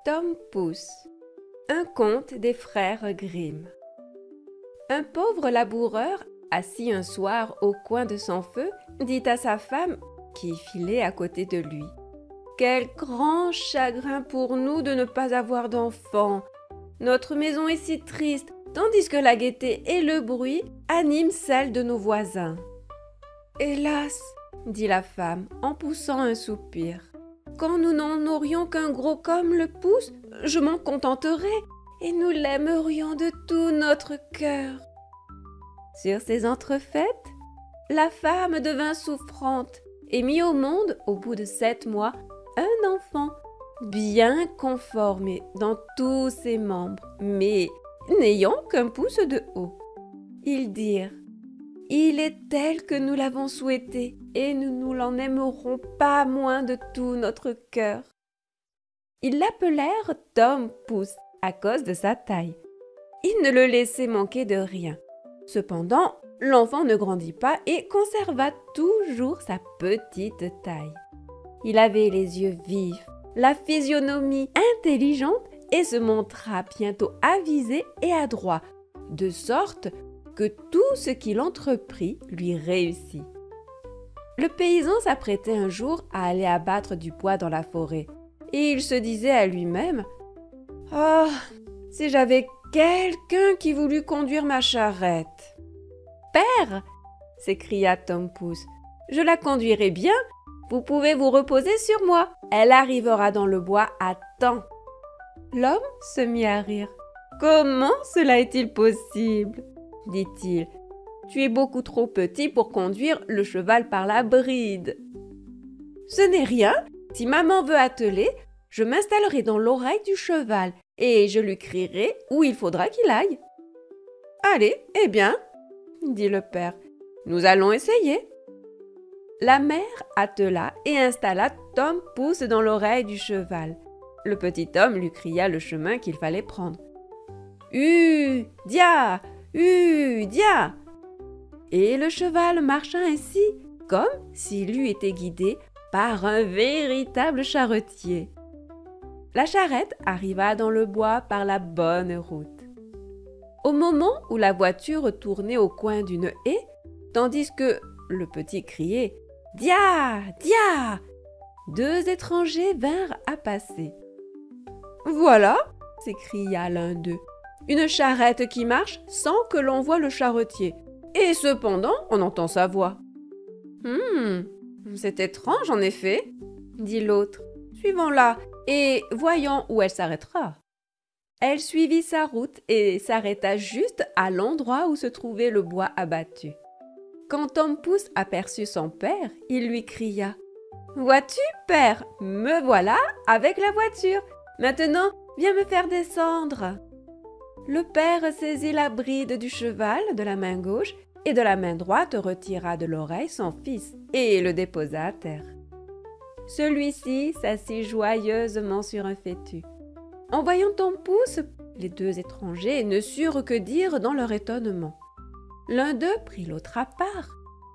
Tom Pouce. Un conte des frères Grimm. Un pauvre laboureur, assis un soir au coin de son feu, dit à sa femme, qui filait à côté de lui: « Quel grand chagrin pour nous de ne pas avoir d'enfants! Notre maison est si triste, tandis que la gaieté et le bruit animent celle de nos voisins. » « Hélas !» dit la femme en poussant un soupir. « Quand nous n'en aurions qu'un gros comme le pouce, je m'en contenterais et nous l'aimerions de tout notre cœur. » Sur ces entrefaites, la femme devint souffrante et mit au monde, au bout de 7 mois, un enfant bien conformé dans tous ses membres, mais n'ayant qu'un pouce de haut. Ils dirent: « Il est tel que nous l'avons souhaité, et nous ne l'en aimerons pas moins de tout notre cœur. » Ils l'appelèrent Tom Pouce à cause de sa taille. Ils ne le laissaient manquer de rien. Cependant, l'enfant ne grandit pas et conserva toujours sa petite taille. Il avait les yeux vifs, la physionomie intelligente et se montra bientôt avisé et adroit, de sorte que tout ce qu'il entreprit lui réussit. Le paysan s'apprêtait un jour à aller abattre du bois dans la forêt, et il se disait à lui-même: « Oh, si j'avais quelqu'un qui voulût conduire ma charrette !»« Père !» s'écria Tom Pouce, « je la conduirai bien, vous pouvez vous reposer sur moi, elle arrivera dans le bois à temps. » L'homme se mit à rire. « Comment cela est-il possible ?» dit-il. « Tu es beaucoup trop petit pour conduire le cheval par la bride. »« Ce n'est rien, si maman veut atteler, je m'installerai dans l'oreille du cheval et je lui crierai où il faudra qu'il aille. »« Allez, eh bien, » dit le père, « nous allons essayer. » La mère attela et installa Tom Pouce dans l'oreille du cheval. Le petit homme lui cria le chemin qu'il fallait prendre. « Dia! Dia !» Et le cheval marcha ainsi, comme s'il eût été guidé par un véritable charretier. La charrette arriva dans le bois par la bonne route. Au moment où la voiture tournait au coin d'une haie, tandis que le petit criait « Dia! Dia !» 2 étrangers vinrent à passer. « Voilà !» s'écria l'un d'eux. « Une charrette qui marche sans que l'on voie le charretier. Et cependant, on entend sa voix. »« C'est étrange en effet, » dit l'autre. « Suivons-la et voyons où elle s'arrêtera. » Elle suivit sa route et s'arrêta juste à l'endroit où se trouvait le bois abattu. Quand Tom Pouce aperçut son père, il lui cria: « Vois-tu, père, me voilà avec la voiture. Maintenant, viens me faire descendre. » Le père saisit la bride du cheval de la main gauche et de la main droite retira de l'oreille son fils et le déposa à terre. Celui-ci s'assit joyeusement sur un fétu. En voyant Tom Pouce, les 2 étrangers ne surent que dire dans leur étonnement. L'un d'eux prit l'autre à part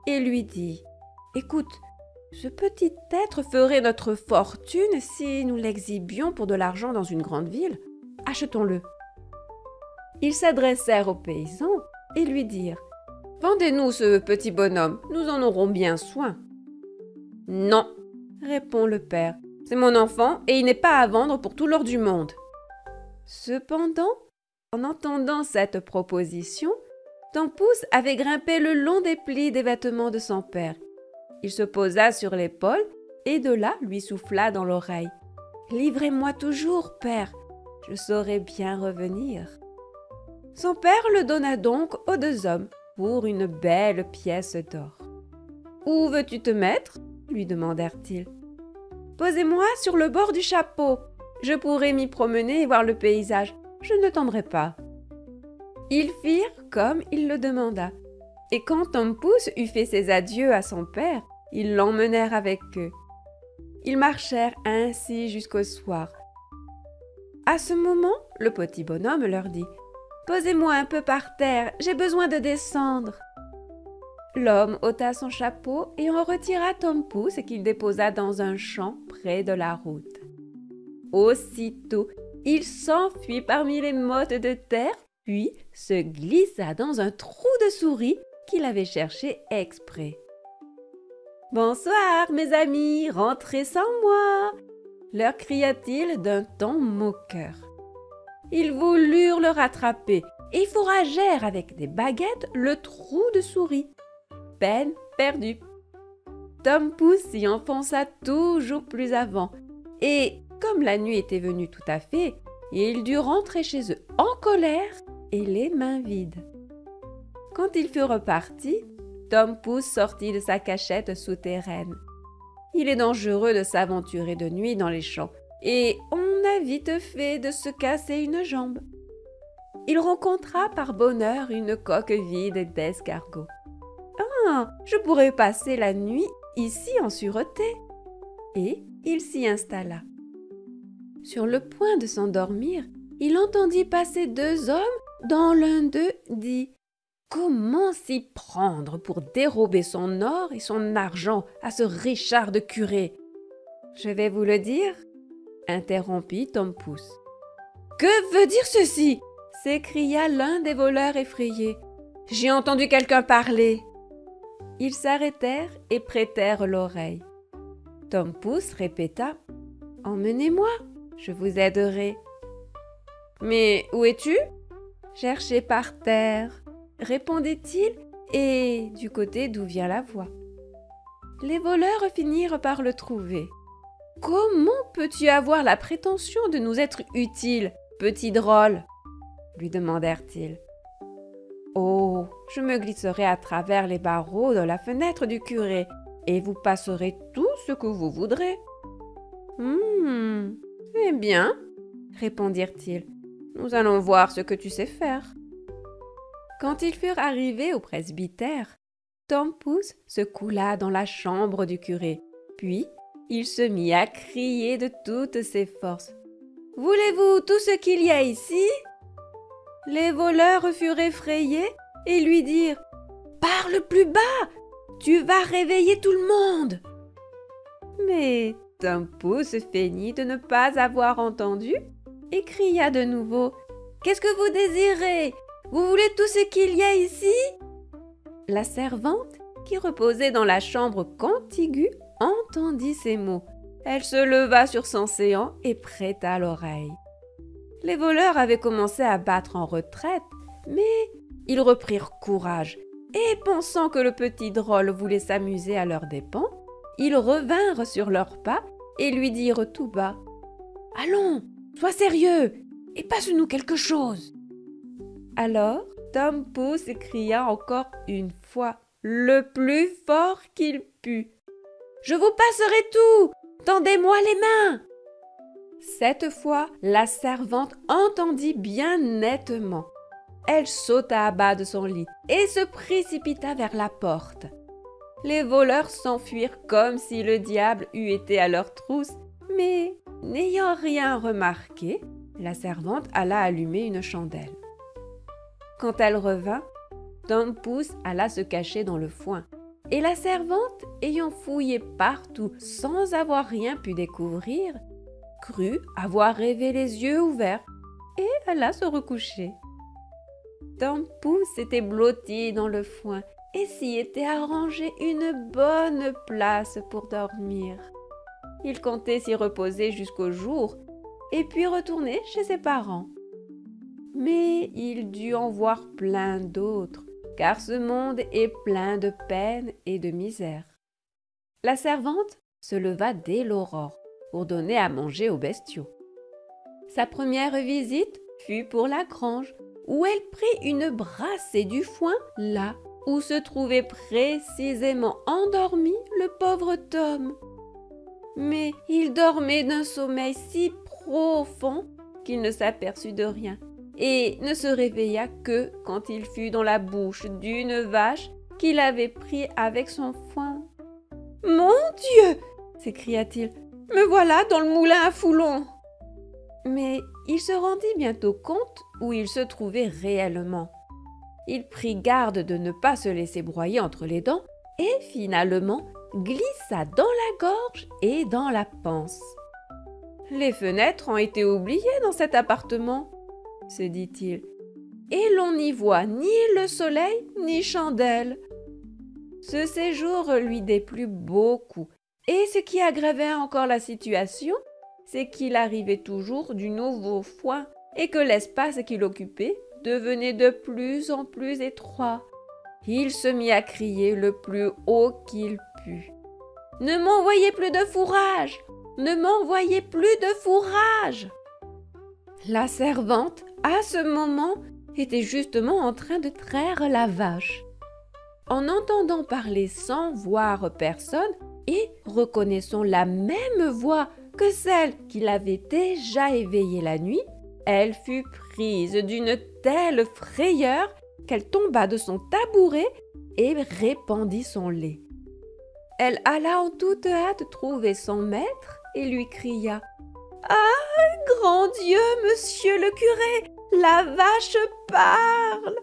et lui dit: « Écoute, ce petit être ferait notre fortune si nous l'exhibions pour de l'argent dans une grande ville. Achetons-le. » Ils s'adressèrent au paysan et lui dirent: « Vendez-nous ce petit bonhomme, nous en aurons bien soin. »« Non, » répond le père, « c'est mon enfant et il n'est pas à vendre pour tout l'or du monde. » Cependant, en entendant cette proposition, Tom Pouce avait grimpé le long des plis des vêtements de son père. Il se posa sur l'épaule et de là lui souffla dans l'oreille: « Livrez-moi toujours, père, je saurai bien revenir. » Son père le donna donc aux 2 hommes pour une belle pièce d'or. « Où veux-tu te mettre ?» lui demandèrent-ils. « Posez-moi sur le bord du chapeau, je pourrai m'y promener et voir le paysage, je ne t'emmènerai pas. » Ils firent comme il le demanda, et quand Tom Pouce eut fait ses adieux à son père, ils l'emmenèrent avec eux. Ils marchèrent ainsi jusqu'au soir. À ce moment, le petit bonhomme leur dit: « Posez-moi un peu par terre, j'ai besoin de descendre. » L'homme ôta son chapeau et en retira Tom Pouce qu'il déposa dans un champ près de la route. Aussitôt, il s'enfuit parmi les mottes de terre, puis se glissa dans un trou de souris qu'il avait cherché exprès. « Bonsoir, mes amis, rentrez sans moi !» leur cria-t-il d'un ton moqueur. Ils voulurent le rattraper et fourragèrent avec des baguettes le trou de souris. Peine perdue. Tom Pouce s'y enfonça toujours plus avant, et comme la nuit était venue tout à fait, il dut rentrer chez eux en colère et les mains vides. Quand il fut reparti, Tom Pouce sortit de sa cachette souterraine. Il est dangereux de s'aventurer de nuit dans les champs, et on a vite fait de se casser une jambe. Il rencontra par bonheur une coque vide d'escargots. « Ah, je pourrais passer la nuit ici en sûreté. » Et il s'y installa. Sur le point de s'endormir, il entendit passer deux hommes dont l'un d'eux dit « Comment s'y prendre pour dérober son or et son argent à ce Richard de curé ?»« Je vais vous le dire, » interrompit Tom Pouce. « Que veut dire ceci ?» s'écria l'un des voleurs effrayés. « J'ai entendu quelqu'un parler. » Ils s'arrêtèrent et prêtèrent l'oreille. Tom Pouce répéta « Emmenez-moi, je vous aiderai. »« Mais où es-tu ?»« Cherchez par terre, » répondit-il, et du côté d'où vient la voix. Les voleurs finirent par le trouver. « Comment peux-tu avoir la prétention de nous être utile, petit drôle ?» lui demandèrent-ils. « Oh, je me glisserai à travers les barreaux de la fenêtre du curé, et vous passerez tout ce que vous voudrez. »« C'est bien, » répondirent-ils. « Nous allons voir ce que tu sais faire. » Quand ils furent arrivés au presbytère, Tom Pouce se coula dans la chambre du curé, puis il se mit à crier de toutes ses forces. « Voulez-vous tout ce qu'il y a ici ?» Les voleurs furent effrayés et lui dirent « Parle plus bas, tu vas réveiller tout le monde !» Mais Tom Pouce feignit de ne pas avoir entendu et cria de nouveau « Qu'est-ce que vous désirez ? Vous voulez tout ce qu'il y a ici ?» La servante, qui reposait dans la chambre contiguë, entendit ces mots. Elle se leva sur son séant et prêta l'oreille. Les voleurs avaient commencé à battre en retraite, mais ils reprirent courage et, pensant que le petit drôle voulait s'amuser à leurs dépens, ils revinrent sur leurs pas et lui dirent tout bas « Allons, sois sérieux et passe-nous quelque chose !» Alors, Tom Pouce cria encore une fois, le plus fort qu'il put. « Je vous passerai tout! Tendez-moi les mains !» Cette fois, la servante entendit bien nettement. Elle sauta à bas de son lit et se précipita vers la porte. Les voleurs s'enfuirent comme si le diable eût été à leur trousse, mais n'ayant rien remarqué, la servante alla allumer une chandelle. Quand elle revint, Tom Pouce alla se cacher dans le foin, et la servante, ayant fouillé partout sans avoir rien pu découvrir, crut avoir rêvé les yeux ouverts et alla se recoucher. Tom Pouce était blotti dans le foin et s'y était arrangé une bonne place pour dormir. Il comptait s'y reposer jusqu'au jour et puis retourner chez ses parents. Mais il dut en voir plein d'autres, car ce monde est plein de peine et de misère. La servante se leva dès l'aurore pour donner à manger aux bestiaux. Sa première visite fut pour la grange, où elle prit une brassée du foin là où se trouvait précisément endormi le pauvre Tom. Mais il dormait d'un sommeil si profond qu'il ne s'aperçut de rien et ne se réveilla que quand il fut dans la bouche d'une vache qu'il avait pris avec son foin. « Mon Dieu !» s'écria-t-il. « Me voilà dans le moulin à foulon !» Mais il se rendit bientôt compte où il se trouvait réellement. Il prit garde de ne pas se laisser broyer entre les dents et finalement glissa dans la gorge et dans la panse. Les fenêtres ont été oubliées dans cet appartement, se dit-il, et l'on n'y voit ni le soleil ni chandelle. Ce séjour lui déplut beaucoup, et ce qui aggravait encore la situation, c'est qu'il arrivait toujours du nouveau foin et que l'espace qu'il occupait devenait de plus en plus étroit. Il se mit à crier le plus haut qu'il put. « Ne m'envoyez plus de fourrage! Ne m'envoyez plus de fourrage !» La servante, à ce moment, était justement en train de traire la vache. En entendant parler sans voir personne et reconnaissant la même voix que celle qui l'avait déjà éveillée la nuit, elle fut prise d'une telle frayeur qu'elle tomba de son tabouret et répandit son lait. Elle alla en toute hâte trouver son maître et lui cria « Ah, grand Dieu, monsieur le curé, la vache parle !»«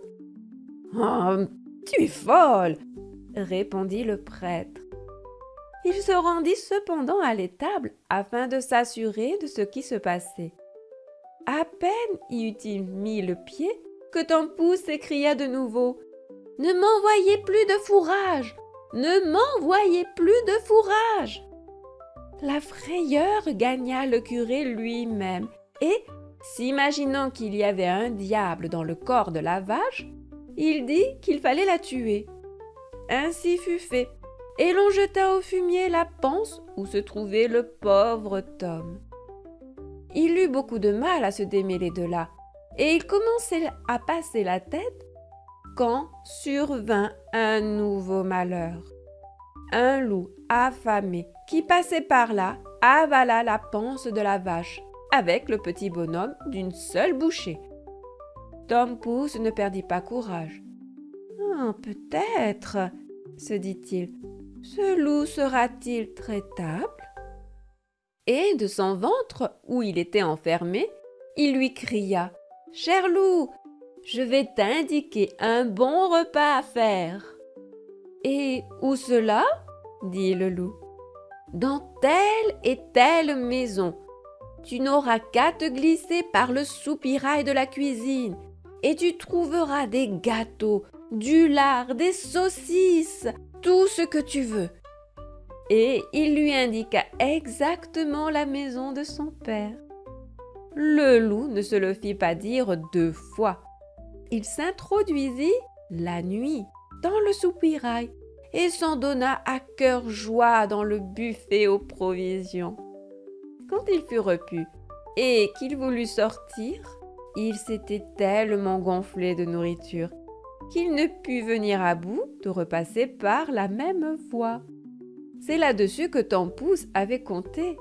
Oh, tu es folle !» répondit le prêtre. Il se rendit cependant à l'étable afin de s'assurer de ce qui se passait. À peine y eut-il mis le pied que Tom-Pouce s'écria de nouveau « Ne m'envoyez plus de fourrage! Ne m'envoyez plus de fourrage !» La frayeur gagna le curé lui-même et, s'imaginant qu'il y avait un diable dans le corps de la vache, il dit qu'il fallait la tuer. Ainsi fut fait, et l'on jeta au fumier la panse où se trouvait le pauvre Tom. Il eut beaucoup de mal à se démêler de là, et il commençait à passer la tête quand survint un nouveau malheur. Un loup affamé qui passait par là avala la panse de la vache avec le petit bonhomme d'une seule bouchée. Tom-Pouce ne perdit pas courage. « Peut-être, se dit-il, ce loup sera-t-il traitable ?» Et de son ventre, où il était enfermé, il lui cria « Cher loup, je vais t'indiquer un bon repas à faire. »« Et où cela ?» dit le loup. « Dans telle et telle maison. Tu n'auras qu'à te glisser par le soupirail de la cuisine et tu trouveras des gâteaux, du lard, des saucisses, tout ce que tu veux. » Et il lui indiqua exactement la maison de son père. Le loup ne se le fit pas dire 2 fois. Il s'introduisit la nuit dans le soupirail et s'en donna à cœur joie dans le buffet aux provisions. Quand il fut repu et qu'il voulut sortir, il s'était tellement gonflé de nourriture qu'il ne put venir à bout de repasser par la même voie. C'est là-dessus que Tom-Pouce avait compté.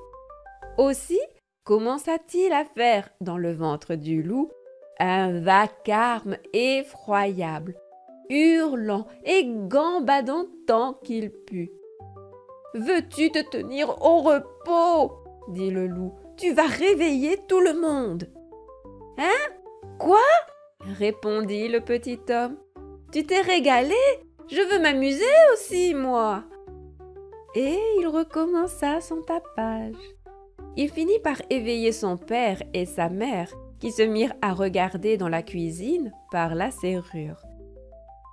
Aussi commença-t-il à faire dans le ventre du loup un vacarme effroyable, hurlant et gambadant tant qu'il put. « Veux-tu te tenir au repos ?» dit le loup. « Tu vas réveiller tout le monde. »« Hein? Quoi ?» répondit le petit homme. « Tu t'es régalé? Je veux m'amuser aussi, moi. » Et il recommença son tapage. Il finit par éveiller son père et sa mère qui se mirent à regarder dans la cuisine par la serrure.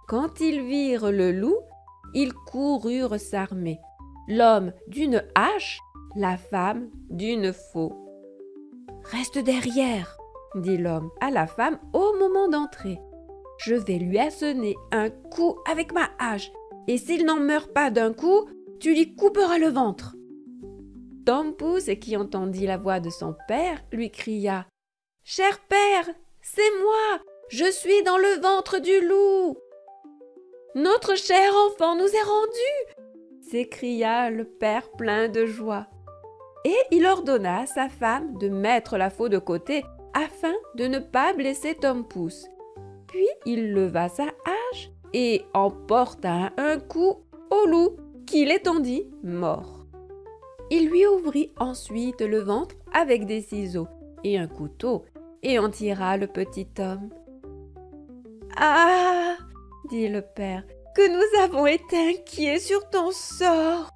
Quand ils virent le loup, ils coururent s'armer, l'homme d'une hache, la femme d'une faux. « Reste derrière, » dit l'homme à la femme au moment d'entrer. « Je vais lui asséner un coup avec ma hache, et s'il n'en meurt pas d'un coup, tu lui couperas le ventre. » Tom-Pouce, qui entendit la voix de son père, lui cria « Cher père, c'est moi, je suis dans le ventre du loup. »« Notre cher enfant nous est rendu !» s'écria le père plein de joie. Et il ordonna à sa femme de mettre la faux de côté afin de ne pas blesser Tom-Pouce. Puis il leva sa hache et en porta un coup au loup qui l'étendit mort. Il lui ouvrit ensuite le ventre avec des ciseaux et un couteau et en tira le petit homme. « Ah !» dit le père, « que nous avons été inquiets sur ton sort. »«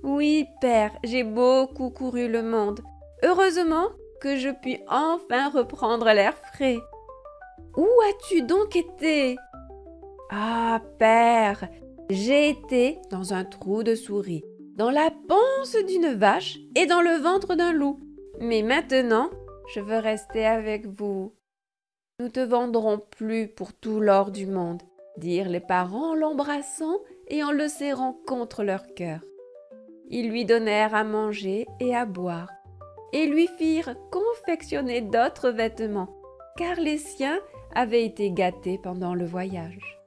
Oui, père, j'ai beaucoup couru le monde, Heureusement que je puis enfin reprendre l'air frais. Où as-tu donc été? Ah, père, j'ai été dans un trou de souris, dans la panse d'une vache et dans le ventre d'un loup. Mais maintenant, je veux rester avec vous. Nous te vendrons plus pour tout l'or du monde, dirent les parents en l'embrassant et en le serrant contre leur cœur. Ils lui donnèrent à manger et à boire, et lui firent confectionner d'autres vêtements, car les siens avaient été gâtés pendant le voyage.